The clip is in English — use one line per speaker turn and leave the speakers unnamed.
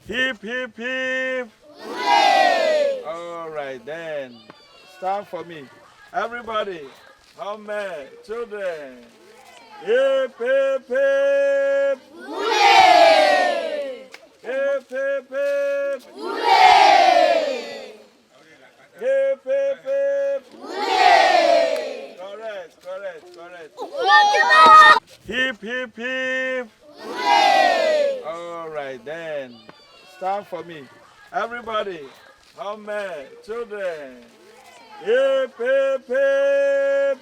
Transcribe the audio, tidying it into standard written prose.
Hip, hip, hip. Hooray! All right, then. Stand for me. Everybody, amen. Children. Hip, hip, hip. Hooray! Hip, hip, hip. Hooray! Hip, hip, hip. Hooray! Correct, correct, correct. Hip, hip, hip. Hooray! All right, then. Stand for me. Everybody, amen. Children. Hip, hip, hip.